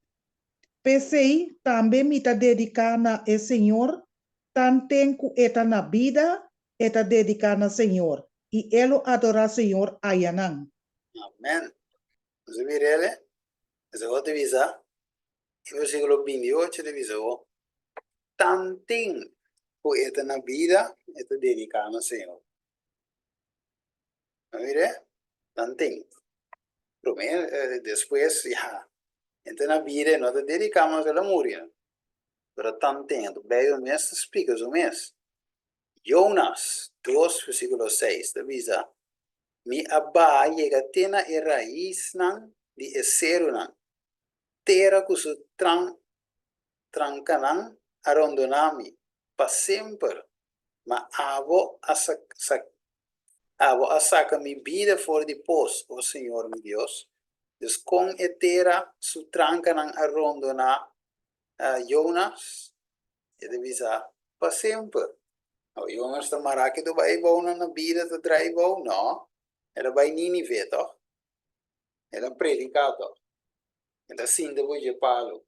Pensei também me tá dedicar na e Senhor, tan tempo eta na vida, eta dedicar na Senhor. E ele adorar Senhor ayanan. Amém. Você vê ele? Essa outra visa. E versículo 28 diz, tanto que na vida, é dedicado ao Senhor. Não é? Tanto. Depois, já, então na vida não te dedicamos a morrer. Mas tanto, bem o mês explica o mês. Jonas 2, versículo 6, diz, mi abba chega tena e raiz nan de esero nan. Terra cusu trancanan arondonami para sempre, mas avo a saca mi vida fora de pós, o Senhor meu Deus. Dus com a terra su trancanan arondona Jonas, e deve ser para sempre. O Jonas está maraki do vai bom na vida do trai bom, não. Ela vai Nínive, toch? Ela predica, toch? Ela sinda de palo.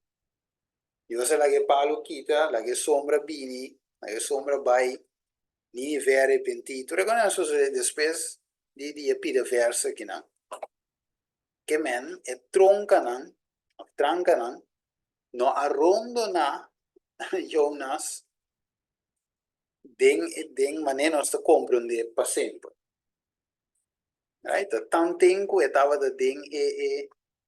Io se la che palo kita, la che sombra bini, la che sombra bai, Nínive arrepentito. Riconosco se depois di pida versa que não. Que men é trancanan, no arrondona Jonas, den maneira nós compreender para sempre. Right? Tanto tempo estava da den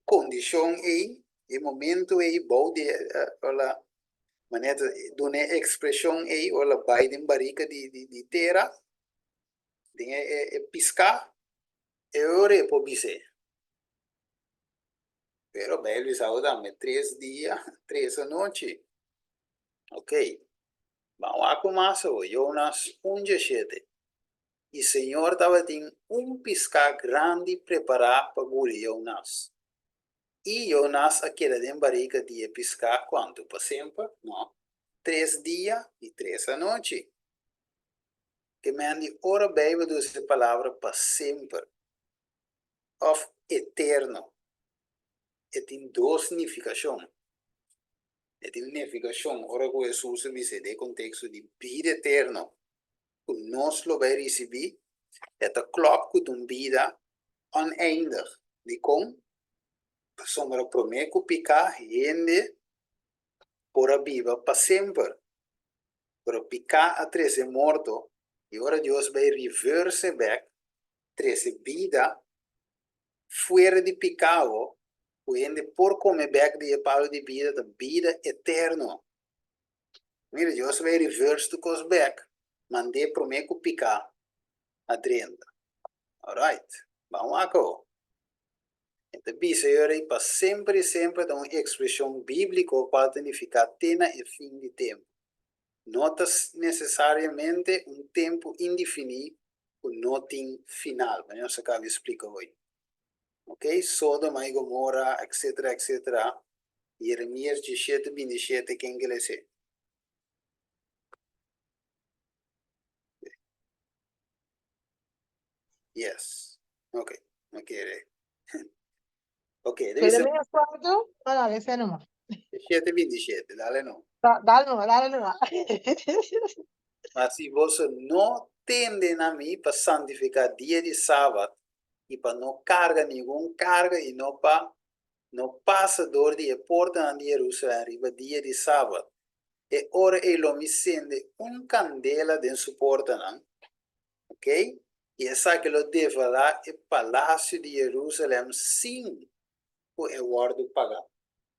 condição e momento bom de la maneira de expressão ou la bai de barrica de terra, de piscar e ore por bise. Pero bello saudame 3 dias, 3 noites. Ok. Vamos a começar o Jonas 1:7. E o Senhor estava tendo piscar grande preparado para o Jonas. E Jonas aquela de barriga de piscar quanto? Para sempre? Não. 3 dias e 3 noites. Que mande ora bem do essa palavra para sempre. Of eterno. E tem duas significações. E tem significação, ora que Jesus diz de contexto de vida eterna. Nós lo vai receber, esta clock com vida oneindig. Die kom, sommige prometo picar, rende, por a viva para sempre. Por picar a 13 morto, e ora Deus vai reverse back, 13 vida, fora de picado, rende por comer back de palo de vida, da vida eterna. Mira, Deus vai reverse to cos back, mande prometo picar a 30. Alright, vamos aqui. Então, bisogna para sempre, sempre dar uma expressão bíblica para significar tena e fim de tempo. Não necessariamente um tempo indefinido, não tem final. Mas eu acabo de explicar hoje. Ok? Sodoma e Gomorra, etc, etc. Jeremias 17, 27, que inglês é. Yes. Ok. Não quero. Ok, deve ser Jeremías 4, no, dale, ese nomás. 17, 27, dale não. Dale nomás, dale nomás. Mas se você não tende a mim para santificar dia de sábado e para não carga nenhum carga e não para não passa door de porta de Jerusalém, arriba dia de sábado. E ora ele me acende candela dentro sua porta, não? Ok? E essa que ele deve lá é palácio de Jerusalém, sim, o guardo pagar.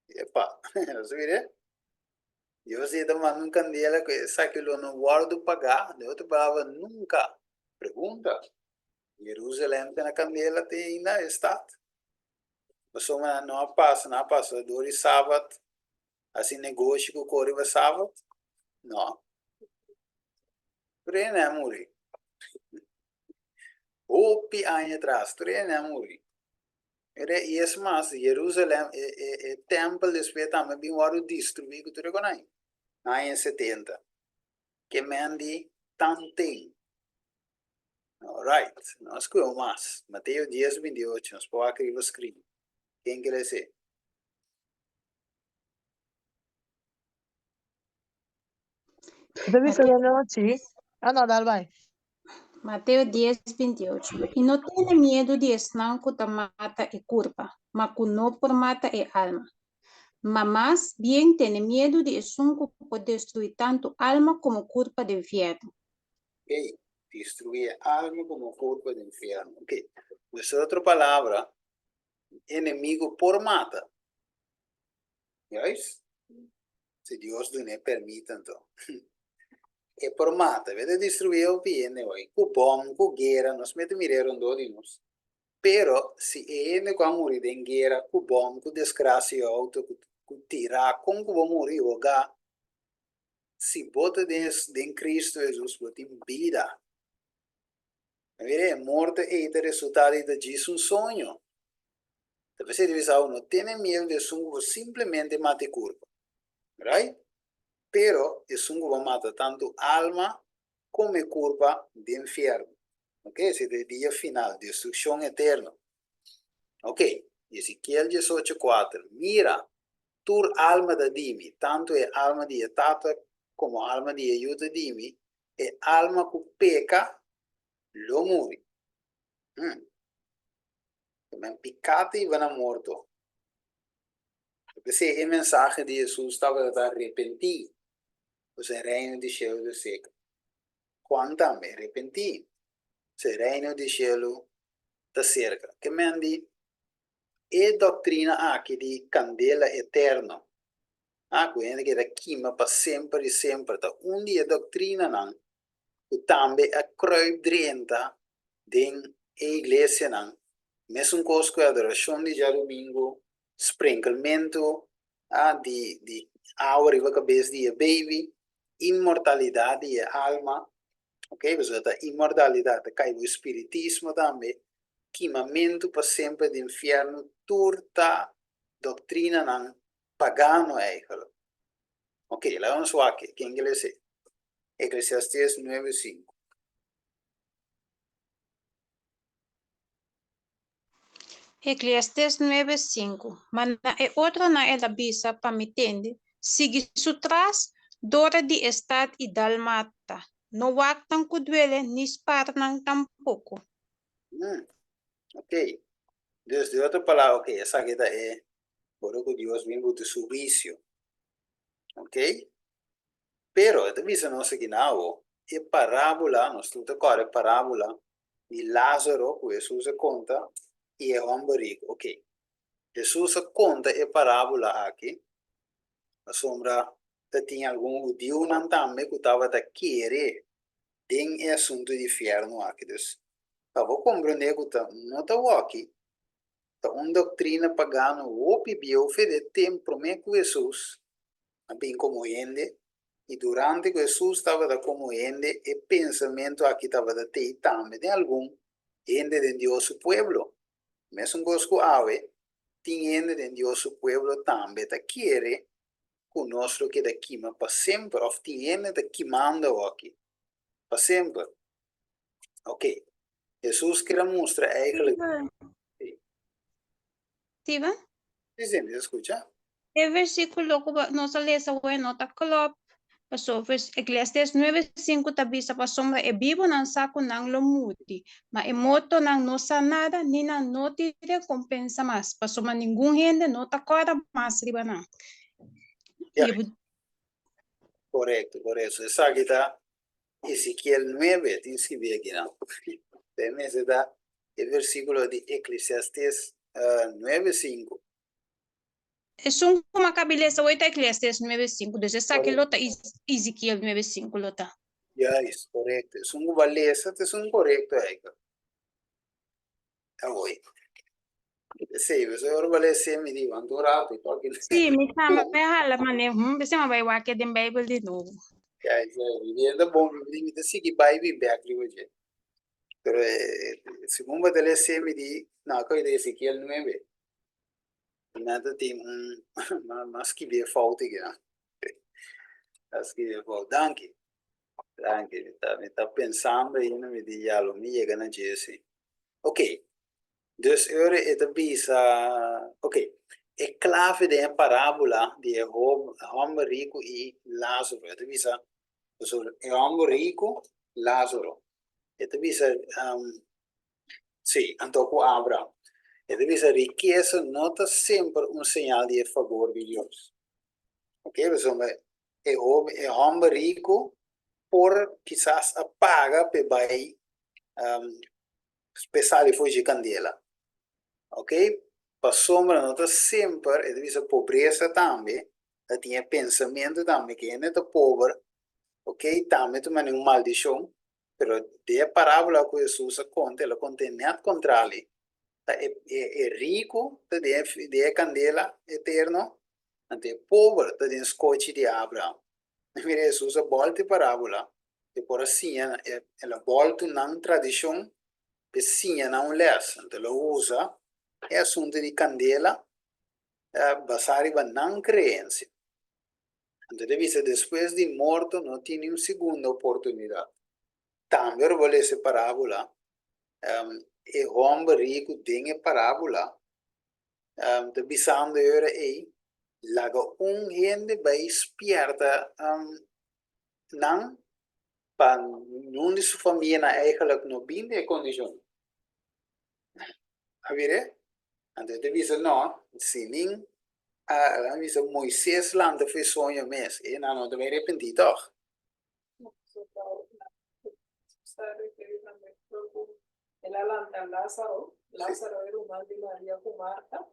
Epa, você vê? Eu sei da candela que essa que ele não guardo pagar, de outra palavra, nunca. Pergunta. Jerusalém tem a candela, tem ainda está. Mas não passa, dor sábado, assim negócio que ocorre sábado, não. Treina a morrer. Opi anos atrás, treina a morrer. E é mais, Jerusalém é templo después também bem hora destruído, tu reconhece? Anos 70. Que mendi tanto. Alright, nós que mais. Mateus 10, 28, nós podemos escrever. Quem quer dizer? Deve ser de noite. Ah, não, dá, vai. Mateus 10, 28. E não tenha medo de estar que te mata e curva, mas que não por mata e alma. Mas bien tiene medo de sunco por destruir tanto alma como culpa de infierno. Ok, destruir alma como corpo do inferno. Ok, pues outra palavra, inimigo por mata. Yes? Se Deus não permite, então. É por mata, vede destruir o bem, hoy. Com bom, com guerra, nós metemos mireram dois. Pero, se ele com morrer em guerra, com bom, com desgraça, auto, com tirar, como que vou morrer, hogar, se bota de Cristo Jesus, bota em vida. Morte é o resultado de um sonho. Talvez você deve saber, não tem medo de sungo simplesmente mate curva, right? Pero o sungo vai matar tanto alma como curva de inferno, ok? Esse é o dia final, destruição eterna, ok? Ezequiel 18:4, mira, tu alma da dimi, tanto é alma de etata como alma de ajuda dimi, é alma que peca, lo muri. Também picate e vai morto. Esse é a mensagem de Jesus estava a arrepender. O reino de cielo de seca. Quando também arrepentir, o reino de cielo está cerca. Que mendi é doutrina aqui de candela eterna. Quando que da queima para sempre e sempre. Tá dia doutrina não. E também a cruz drenta dentro da igreja não. Mesmo coisa que a adoração de dia domingo, sprinklemento de água riva cabeça de baby, imortalidade e alma, ok? Você está imortalidade, cai o espiritismo também, queimamento para sempre do inferno, turta, doutrina não, pagano é aquilo. Ok, lá vamos lá aqui, quem quer dizer? Eclesiastes 9:5. Eclesiastes 9:5. Mas é outra na ela bisa para me entender. Sigue su tras, dora de estar e dalmata. No waktan ku duele, ni sparnan tampoco. Ok, desde outra palavra, ok, essa aqui é, por que Deus vem de seu vício. Ok? Pero, esta visa não se guinao, é parábola, nós estamos agora, é parábola de Lázaro, que Jesus conta, e é homem rico. Ok. Jesus conta é parábola aqui, a sombra, tinha algum judeu não também que estava a querer, tem assunto de inferno aqui. Então, vou compreender que não está aqui, tá uma doutrina pagana, o bibio fede tempo, mesmo Jesus, bem como ele, e durante que Jesus estava da como ele, o pensamento aqui estava da ter também de algum gente de Deus o pueblo. Mesmo que ave, tem gente de Deus o pueblo também da querer conosco que daqui mas para sempre, ou tem gente daqui manda aqui, para sempre. Ok. Jesus quer mostrar eigenlijk. Steven? Dizem, escuta? É versículo que nós lemos, bueno, tá claro. Pasó, pues, Eclesiastes 9:5 tabisa pa sombra e vivo nang sako nang lomuti. Ma emoto nang no sanada ni nang no te recompensa mas. Pasó ma ningún gente no ta cora mas riba nang. Ya, E correcto, por eso. Esa aquí está Ezequiel 9, tienes que ver aquí, ¿no? También se da el versículo de Eclesiastes 9:5. es un como cabilesa oita Eclesiastes 9:5. Desde esa que lota Ezequiel 9:5 lota. Ya, es correcto. Es un valesa, es un correcto ahí. Ah, voy. Sí, pues ahora valesa me digo, ando rápido, porque Sí, mi chama me hala mane, bese ma bai wa ke den Bible de novo. ya, viviendo bom, viviendo sí que vai viver aqui hoje. Pero según valesa me di, no, que de Ezequiel 9. Nada tem mas que ver falta aqui, né? Mas que ver falta. Danke. Danke. Me tá pensando aí, não me diga, já, me chega na Jesse. Ok. Dus ora é de bisa, ok. É clave de parábola de homem rico e Lázaro. É de bisa, é homem rico, Lázaro. É de bisa, sim, antoco Abraham. É de bisa, riqueza nota sempre sinal de favor de Deus. Ok, pessoal, é homem rico por quizás paga pe vai pesar e fugir candela. Ok? Para sombra nota sempre, é devisa pobreza também, tinha pensamento também, que é neta pobre, ok? Também tu mani maldição, pero de parábola que Jesus conta, ela conta net contrário. É rico, de candela eterno, ante pobre, de escote de Abraão. Mire, Jesus volta parábola, e por assim, ela volta na tradição, pessinha não les, então ela usa, é assunto de candela, basado na crença. Então, depois de morto, não tem uma segunda oportunidade. Também eu vou ler essa parábola. É homem rico tem a parábola. De bisando era aí, laga gente vai esperta, não, para não de sua família na eigenlijk não bem de condição. A ver, então, de bisa não, se nem avisa Moisés landa fez sonho mesmo, e não vai arrepender, toch? El alanta Lázaro, Lázaro era un mal de María con Marta,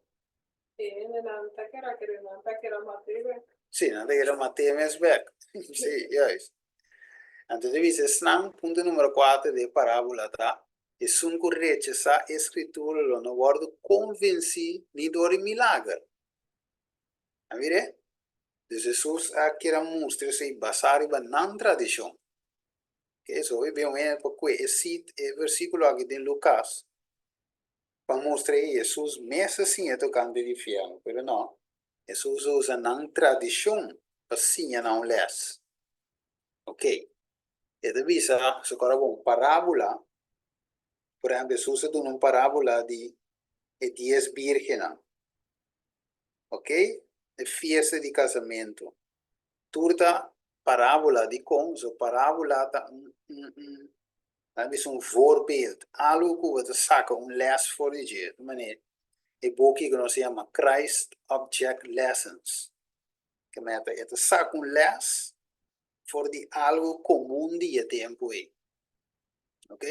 y en el anta que era Mateo. Sí, nada que era Mateo mesbek. Sí, juist. Então, dice, snang, punto número 4 de parábola, tá? E sun correte essa escritura, lo não guardo convenci ni dori milagre. A ver? De Jesus aqui era mostra-se basado na tradição. Que isso, vemos esse versículo aqui de Lucas. Para mostrar que Jesus mesmo assim é tocando de inferno, mas não. Jesus usa na tradição para sim não les. Ok. E de visa, se agora uma parábola, por exemplo, Jesus usa uma parábola de 10 vírgenes. Ok? De festa de casamento. Turta parábola de como, so parábola tá dat is een voorbeeld. Algo wat te zaken, een les voor de jeugd. Meneer, ik boekje que se llama Christ Object Lessons. Que me te saca een les voor die algo común die je tempo é. Ok?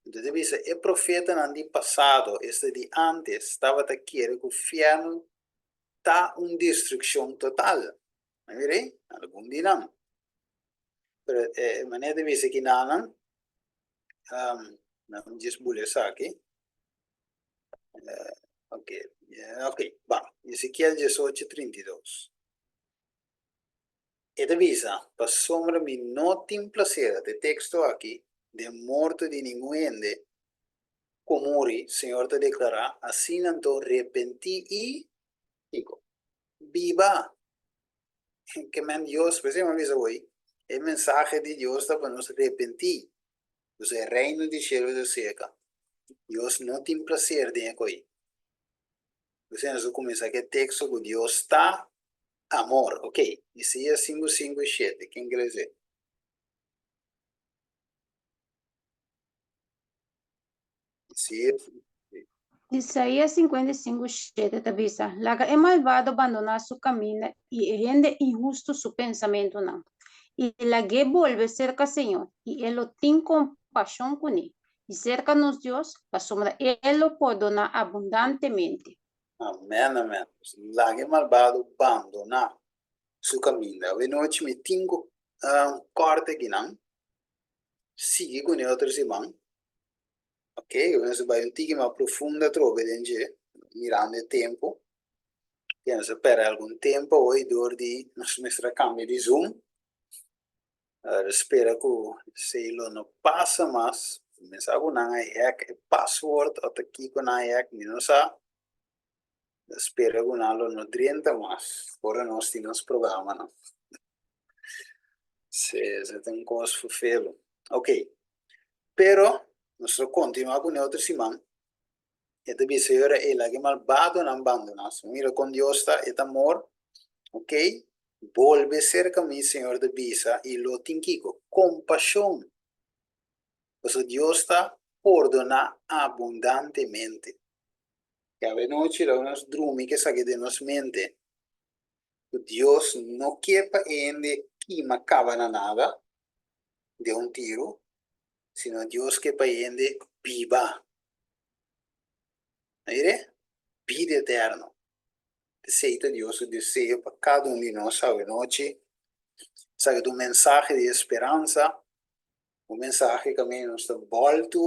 Entonces dice, el profeta en el pasado, este de antes, estaba te quiere que el infierno está una destrucción total. ¿Me veré? Algún día no. Pero manera dice que nada, não desbulhar aqui. Ok, ok, bom. Ezequiel 18:32. E avisa, para sombra me não tem placer de texto aqui, de morte de nenhum ende, como morre, Senhor te declara, assim não te arrepenti e, digo, viva. Que man Deus, por exemplo, avisa hoje, o mensagem de Deus está para nos arrepentir. O reino de cielo de seca. Deus não tem prazer de aí. Você não começa que texto que Deus está amor. Ok. Isaías 5, 5 y 7. ¿Quién quiere decir? Isaías. Isaías 55, 7 te avisa, laga é malvado abandonar su camino y rende injusto su pensamiento no. Y la que vuelve cerca Señor y él lo tiene compasión con él. Y cerca-nos Dios, la sombra, él lo perdona abundantemente. Amén, amén. Lague malvado abandonar su camino. A noite me tingo corte aqui não. Sigue com outros irmãos. Ok, vamos vai um tique mais profunda trove dentro mirando o tempo. Temos per algum tempo hoje dor de nossa câmera de zoom. Espera que se lo não passa mais. Começar com a hack password ou aqui com a hack não sabe. Espera que não no 30 mais. Fora nós temos programa não. Se tem coisa para fazer. Ok. Pero nosotros continuamos con otro Simán. Este viseo era el que malvado no abandonas. Mira, con Dios está este amor. Ok. Vuelve cerca a mí, Señor de Visa, y lo tinquico. Compasión. Pues Dios está perdona abundantemente. Que a noche la unos drumi que saque de nos mente. Dios no quepa en de quima cabana nada de un tiro, sino Dios quepa en de viva. Mire, vida eterno. Deseja Deus o desejo para cada de nós esta noite. Sabe do mensaje de esperança, o mensaje que nos volta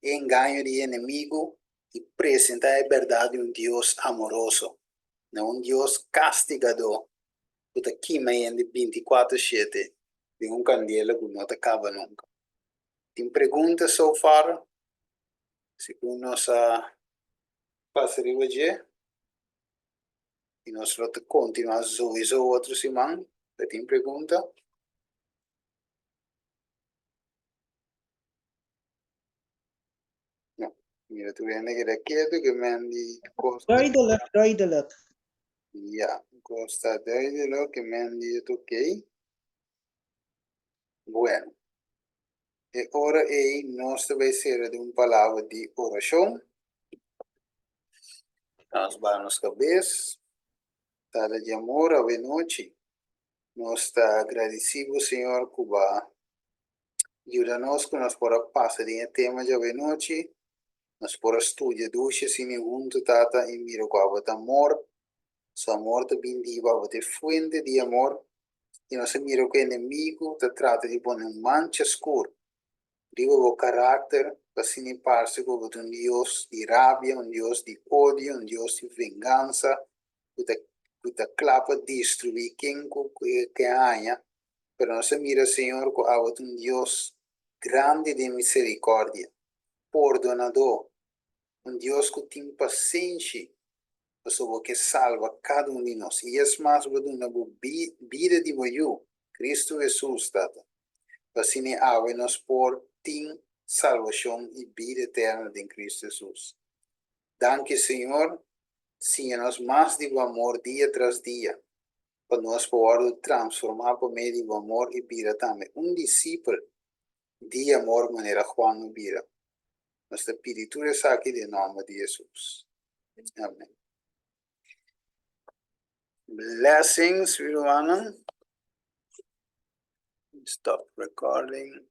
engano de inimigo e apresentar a verdade de Deus amoroso, não Deus castigador, que está aqui em 24/7 de candela que não acaba nunca. Tem perguntas so far? Se nós passaremos hoje? E nós vamos continuar sobre outro semana. Tem pergunta? No. Mira, tu viene que era quieto que me han dicho. Duidelijk. Ya, costa de lo que me han dicho, ok. Bueno. E ora nós vai ser de palabra de oração. Nós vamos cabeça. Tada de amor a noite. Nós está agradecido, Senhor, Cuba. Ajuda-nos que nós por passar de tema de noite. Nós por estudar duche sin junto tata e miro com a amor. Su amor te bendiga, te fuente de amor. Y no se mira que el enemigo te trata de poner mancha oscura. Digo, el carácter, así ni parse como un Dios de rabia, un Dios de odio, un Dios de venganza, que te clava destruir quien que haya. Pero no se mira, Señor, como un Dios grande de misericordia, perdonador, un Dios que tiene paciencia, pessoa que salva cada de nós. E é mais uma vida de eu, Cristo Jesus, tata. Assim, nós por ter salvação e vida eterna em Cristo Jesus. Danke, Senhor, siga-nos mais de amor dia tras dia, para nós poder transformar por meio do amor e vida também. Discípulo de amor, maneira Juan vida. Nossa peditura é aqui em nome de Jesus. Amém. Blessings, everyone. Stop recording.